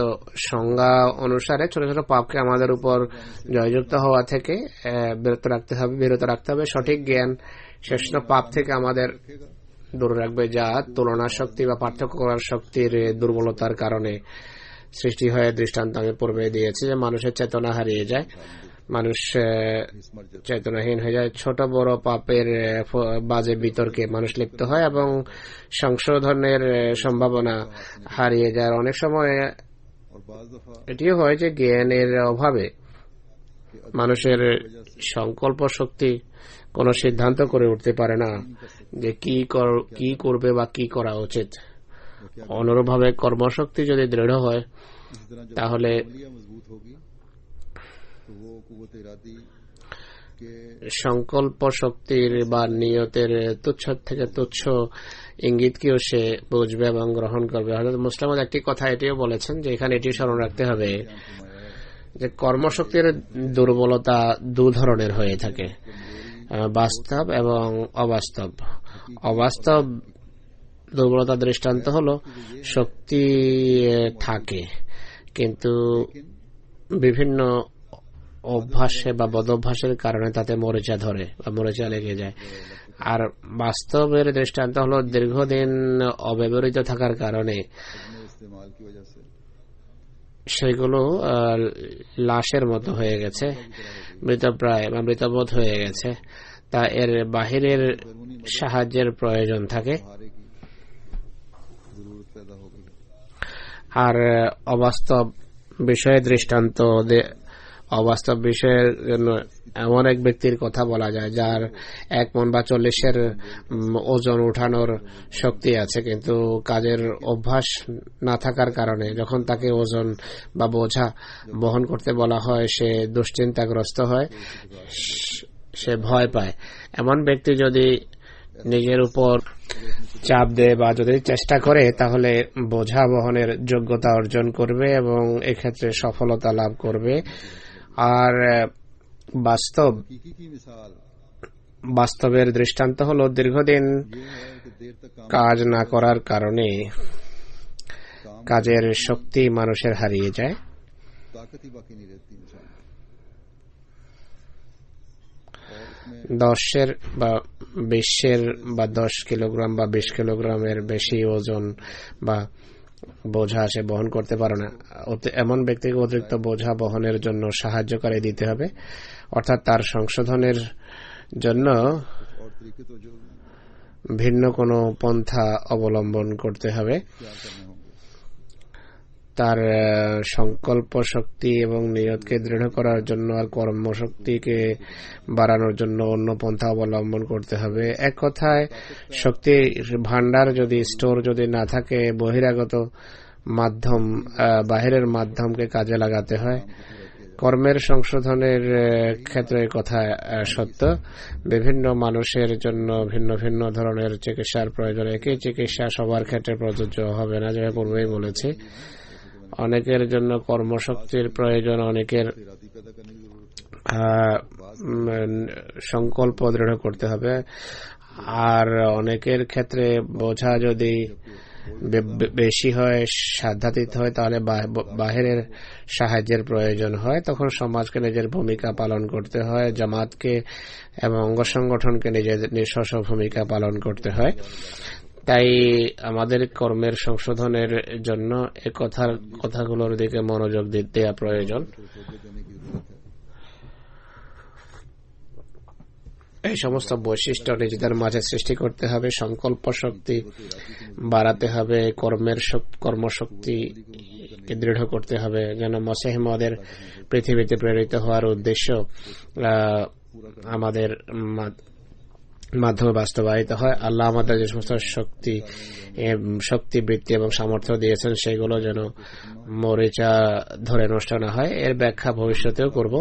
সংজ্ঞা অনুসারে ছোট ছোট পাপকে আমাদের উপর জয়যুক্ত হওয়া থেকে বিরত রাখতে হবে। সঠিক জ্ঞান শেষ পাপ থেকে আমাদের দূরে রাখবে, যা তুলনা শক্তি বা পার্থক্য করার শক্তির দুর্বলতার কারণে সৃষ্টি হয়ে। দৃষ্টান্ত আমি পূর্বে দিয়েছি যে মানুষের চেতনা হারিয়ে যায়, মানুষ চেতনাহীন হয়ে যায়, ছোট বড় পাপের বাজে বিতর্কে মানুষ লিপ্ত হয় এবং সংশোধনের সম্ভাবনা হারিয়ে যায়। অনেক সময় এটিও হয় যে জ্ঞানের অভাবে মানুষের সংকল্প শক্তি কোনো সিদ্ধান্ত করে উঠতে পারে না যে কি করবে বা কি করা উচিত। অনুরূপভাবে কর্মশক্তি যদি দৃঢ় হয় তাহলে সংকল্প শক্তির বা নিয়তের তুচ্ছ থেকে তুচ্ছ ইঙ্গিতকেও সে বুঝবে এবং গ্রহণ করবে। হযরত মুসলিম একটি কথা এটিও বলেছেন যে এখানে এটি স্মরণ রাখতে হবে যে কর্মশক্তির দুর্বলতা দু ধরনের হয়ে থাকে, বাস্তব এবং অবাস্তব। অবাস্তব দুর্বলতা দৃষ্টান্ত হলো শক্তি থাকে কিন্তু বিভিন্ন অভ্যাসে বা বদভ্যাসের কারণে তাতে মরিচা ধরে বা মরিচা লেগে যায়। আর বাস্তবের দৃষ্টান্ত হলো দীর্ঘদিন অব্যবহৃত থাকার কারণে সেগুলো লাশের মতো হয়ে গেছে, মৃতপ্রায় বা মৃতবোধ হয়ে গেছে, তা এর বাহিরের সাহায্যের প্রয়োজন থাকে। আর অবাস্তব বিষয়ে দৃষ্টান্ত, অবাস্তব বিষয়ের জন্য এমন এক ব্যক্তির কথা বলা যায় যার 1 মণ বা 40-এর ওজন উঠানোর শক্তি আছে, কিন্তু কাজের অভ্যাস না থাকার কারণে যখন তাকে ওজন বা বোঝা বহন করতে বলা হয় সে দুশ্চিন্তাগ্রস্ত হয়, সে ভয় পায়। এমন ব্যক্তি যদি নিজের উপর চাপ দেয় বা যদি চেষ্টা করে তাহলে বোঝা বহনের যোগ্যতা অর্জন করবে এবং এক্ষেত্রে সফলতা লাভ করবে। আর বাস্তবের দৃষ্টান্ত হলো দীর্ঘদিন কাজ না করার কারণে কাজের শক্তি মানুষের হারিয়ে যায়। 10 বা 20 বা 10 কিলোগ্রাম বা 20 কিলোগ্রামের বেশি ওজন বা বোঝা সে বহন করতে পারে না, এমন ব্যক্তিকে অতিরিক্ত বোঝা বহনের জন্য সাহায্যকারী দিতে হবে, অর্থাৎ তার সংশোধনের জন্য ভিন্ন কোনো পন্থা অবলম্বন করতে হবে। তার সংকল্প শক্তি এবং নিয়তকে দৃঢ় করার জন্য আর কর্মশক্তিকে বাড়ানোর জন্য অন্য পন্থা অবলম্বন করতে হবে। এক কথায়, শক্তির ভান্ডার যদি স্টোর যদি না থাকে, বহিরাগত মাধ্যম বাহিরের মাধ্যমকে কাজে লাগাতে হয়। কর্মের সংশোধনের ক্ষেত্রে কথা সত্য, বিভিন্ন মানুষের জন্য ভিন্ন ভিন্ন ধরনের চিকিৎসার প্রয়োজন। একই চিকিৎসা সবার ক্ষেত্রে প্রযোজ্য হবে না, যেটা পূর্বেই বলেছি। অনেকের জন্য কর্মশক্তির প্রয়োজন, অনেকের সংকল্প দৃঢ় করতে হবে, আর অনেকের ক্ষেত্রে বোঝা যদি বেশি হয়, সাধ্যাতীত হয়, তাহলে বাহিরের সাহায্যের প্রয়োজন হয়। তখন সমাজকে নিজের ভূমিকা পালন করতে হয়, জামাতকে এবং অঙ্গ সংগঠনকে নিজের নিজস্ব ভূমিকা পালন করতে হয়। তাই আমাদের কর্মের সংশোধনের জন্য এই কথাগুলোর দিকে মনোযোগ দেওয়া প্রয়োজন। এই সমস্ত বৈশিষ্ট্য নিজেদের মাঝে সৃষ্টি করতে হবে, সংকল্প শক্তি বাড়াতে হবে, কর্মশক্তিকে দৃঢ় করতে হবে, যেন মসিহ মওউদের পৃথিবীতে প্রেরিত হওয়ার উদ্দেশ্য আমাদের মাধ্যমে বাস্তবায়িত হয়। আল্লাহ আমাদের যে সমস্ত শক্তি বৃত্তি এবং সামর্থ্য দিয়েছেন, সেগুলো যেন মরিচা ধরে নষ্ট না হয়, এর ব্যাখ্যা ভবিষ্যতেও করব।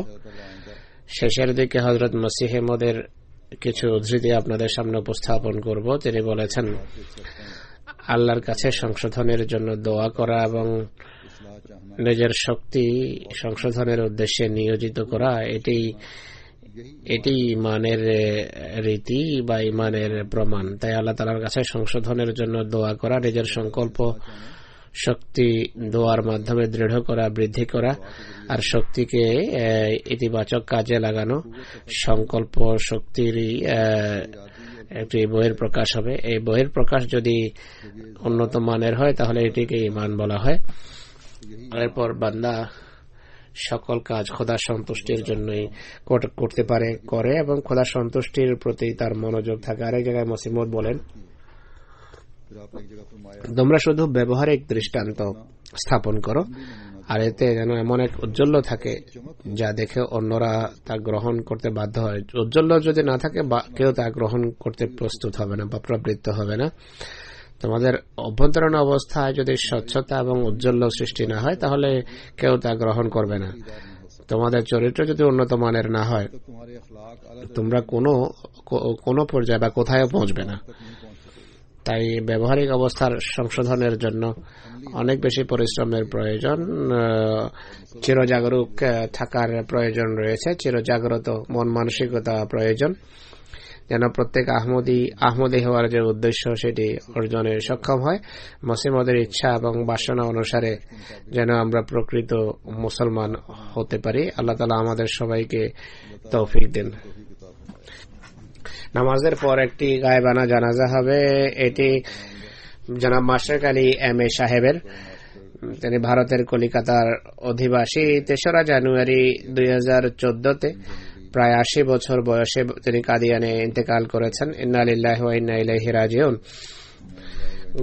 শেষের দিকে হযরত মসিহ মওউদের কিছু উদ্ধৃতি আপনাদের সামনে উপস্থাপন করব। তিনি বলেছেন, আল্লাহর কাছে সংশোধনের জন্য দোয়া করা এবং নিজের শক্তি সংশোধনের উদ্দেশ্যে নিয়োজিত করা, এটি ইমানের রীতি বা ইমানের প্রমাণ। তাই আল্লাহ তাআলার কাছে সংশোধনের জন্য দোয়া করা, নিজের সংকল্প শক্তি দোয়ার মাধ্যমে দৃঢ় করা, বৃদ্ধি করা, আর শক্তিকে ইতিবাচক কাজে লাগানো, সংকল্প শক্তিরই একটি বহির প্রকাশ হবে। এই বহির প্রকাশ যদি উন্নত মানের হয়, তাহলে এটিকে ঈমান বলা হয়। এরপর বান্দা সকল কাজ খোদা সন্তুষ্টির জন্যই করতে পারে, করে, এবং খোদা সন্তুষ্টির প্রতি তার মনোযোগ থাকে। আরেক জায়গায় মসিহ মওউদ বলেন, তোমরা শুধু ব্যবহারিক দৃষ্টান্ত স্থাপন করো, আর এতে যেন এমন এক ঔজ্জ্বল্য থাকে যা দেখে অন্যরা তা গ্রহণ করতে বাধ্য হয়। ঔজ্জ্বল্য যদি না থাকে, কেউ তা গ্রহণ করতে প্রস্তুত হবে না বা প্রবৃত্ত হবে না। তোমাদের অভ্যন্তরীণ অবস্থায় যদি স্বচ্ছতা এবং ঔজ্জ্বল্য সৃষ্টি না হয়, তাহলে কেউ তা গ্রহণ করবে না। তোমাদের চরিত্র যদি উন্নত মানের না হয়, তোমরা কোনো পর্যায়ে বা কোথায় পৌঁছবে না। তাই ব্যবহারিক অবস্থার সংশোধনের জন্য অনেক বেশি পরিশ্রমের প্রয়োজন, চিরজাগরুক থাকার প্রয়োজন রয়েছে, চিরজাগ্রত মন মানসিকতা প্রয়োজন, যেন প্রত্যেক আহমদী হওয়ার যে উদ্দেশ্য সেটি অর্জনে সক্ষম হয়। মসিহ মওউদের ইচ্ছা এবং বাসনা অনুসারে যেন আমরা প্রকৃত মুসলমান হতে পারি। আল্লাহ তাআলা আমাদের সবাইকে তৌফিক দিন। নামাজের পর একটি গায়বানা জানাজা হবে। এটি জনাব মাশরাক আলী এম এ সাহেবের। তিনি ভারতের কলিকাতার অধিবাসী। 3রা জানুয়ারি 2014-তে প্রায় 80 বছর বয়সে তিনি কাদিয়ানে ইন্তেকাল করেছেন। ইন্না লিল্লাহি ওয়া ইন্না ইলাইহি রাজিউন।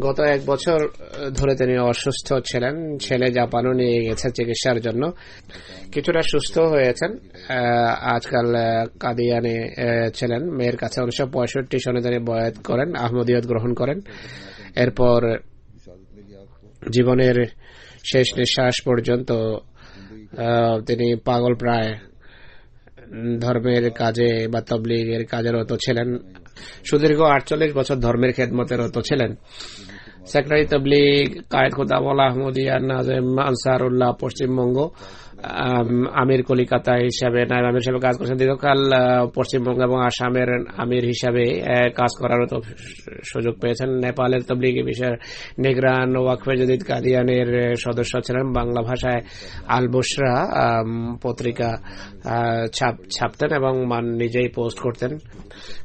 গত 1 বছর ধরে তিনি অসুস্থ ছিলেন। ছেলে জাপানও নিয়ে গেছে চিকিৎসার জন্য, কিছুটা সুস্থ হয়েছেন। আজকাল কাদিয়ানে ছিলেন। মেয়ের কাছে 1965 সনে তিনি বয়াত করেন, আহমদিয়ত গ্রহণ করেন। এরপর জীবনের শেষ নিঃশ্বাস পর্যন্ত তিনি পাগল প্রায় ধর্মের কাজে বা তাবলীগের কাজে রত ছিলেন। সুদীর্ঘ 48 বছর ধর্মের খেদমতে রত ছিলেন। সেক্রেটারি তবলিগ কায়েদ খোদাবল আহমদিয়া নাজেম আনসারুল্লাহ পশ্চিমবঙ্গ, আমির কলিকাতা হিসাবে নায়েব আমির হিসাবে কাজ করেছেন। দীর্ঘকাল পশ্চিমবঙ্গ এবং আসামের আমির হিসাবে কাজ করার সুযোগ পেয়েছেন। নেপালের তবলিগি বিষয়ের নিগরান ওয়াকফে জদিদ কাদিয়ানের সদস্য ছিলেন। বাংলা ভাষায় আল বুশরা পত্রিকা ছাপতেন এবং নিজেই পোস্ট করতেন।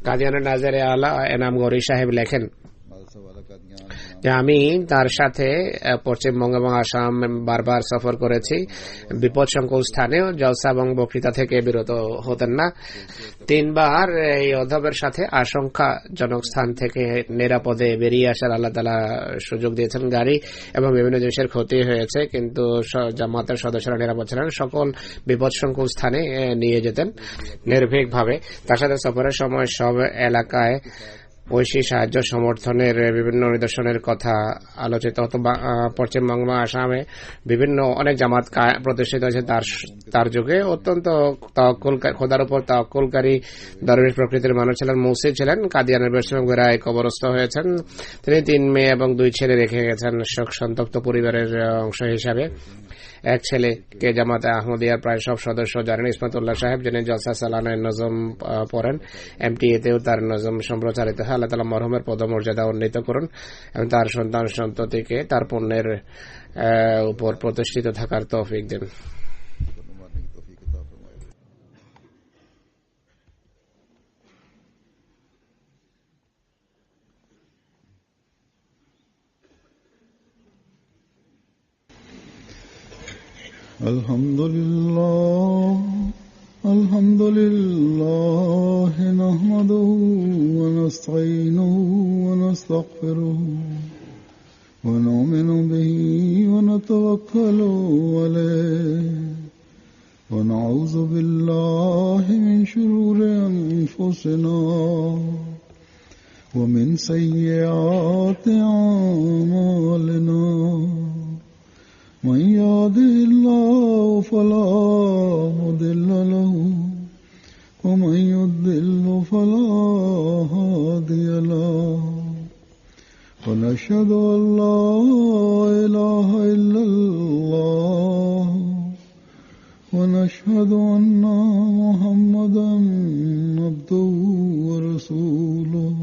কাদিয়ানের নাজারে আলা এনাম গৌরী সাহেব লেখেন যে আমি তার সাথে পশ্চিমবঙ্গ এবং আসাম বারবার সফর করেছি। বিপদসংকুল স্থানেও জলসা এবং বক্তৃতা থেকে বিরত হতেন না। 3 বার এই অধবের সাথে আশঙ্কাজনক স্থান থেকে নিরাপদে বেরিয়ে আসার আল্লাহ তাআলা সুযোগ দিয়েছেন। গাড়ি এবং বিভিন্ন জিনিসের ক্ষতি হয়েছে, কিন্তু জামাতের সদস্যরা নিরাপদ ছিলেন। সকল বিপদসংকুল স্থানে নিয়ে যেতেন নির্ভীকভাবে। তার সাথে সফরের সময় সব এলাকায় ঐশী সাহায্য সমর্থনের বিভিন্ন নিদর্শনের কথা আলোচিত হতো। পশ্চিমবঙ্গ আসামে বিভিন্ন অনেক জামাত প্রতিষ্ঠিত হয়েছে তার যুগে। অত্যন্ত খোদার উপর তাওয়াক্কুলকারী দরবেশ প্রকৃতির মানুষ ছিলেন। মুসি ছিলেন। কাদিয়ানের বেশিরভাগ গোড়ায় কবরস্থ হয়েছেন। তিনি 3 মেয়ে এবং 2 ছেলে রেখে গেছেন শোক সন্তপ্ত পরিবারের অংশ হিসাবে। এক ছেলেকে জামাতে আহমদিয়ার প্রায় সব সদস্য জানেন, ইসমাতুল্লাহ সাহেব, যিনি জলসা সালানের নজম পড়েন। MTA-তেও তার নজম সম্প্রচারিত হয়। আল্লাহ তাআলা মরহুমের পদমর্যাদা উন্নীত করুন এবং তার সন্তান সন্ততিকে তার পুণ্যের উপর প্রতিষ্ঠিত থাকার তৌফিক দেন।
الحمد لله نحمده ونستعينه ونستغفره ونؤمن به ونتوكل عليه ونعوذ بالله من شرور أنفسنا ومن سيئات أعمالنا من يهده الله فلا مضل له ومن يضلل فلا هادي له ونشهد أن لا إله إلا الله ونشهد أن محمدا عبده ورسوله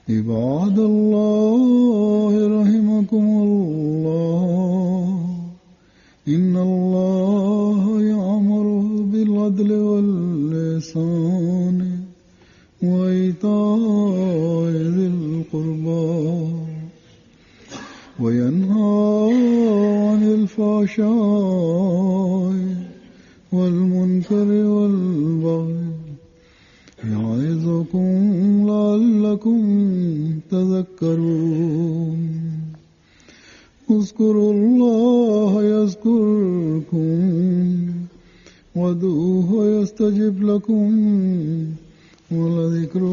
عباد الله رحمكم الله إن الله يأمر بالعدل والإحسان وإيتاء ذي القربى وينهى عن الفحشاء والمنكر والبغي يعظكم لعلكم تذكرون اذكروا الله يذكركم وادعوه يستجب لكم ولذكر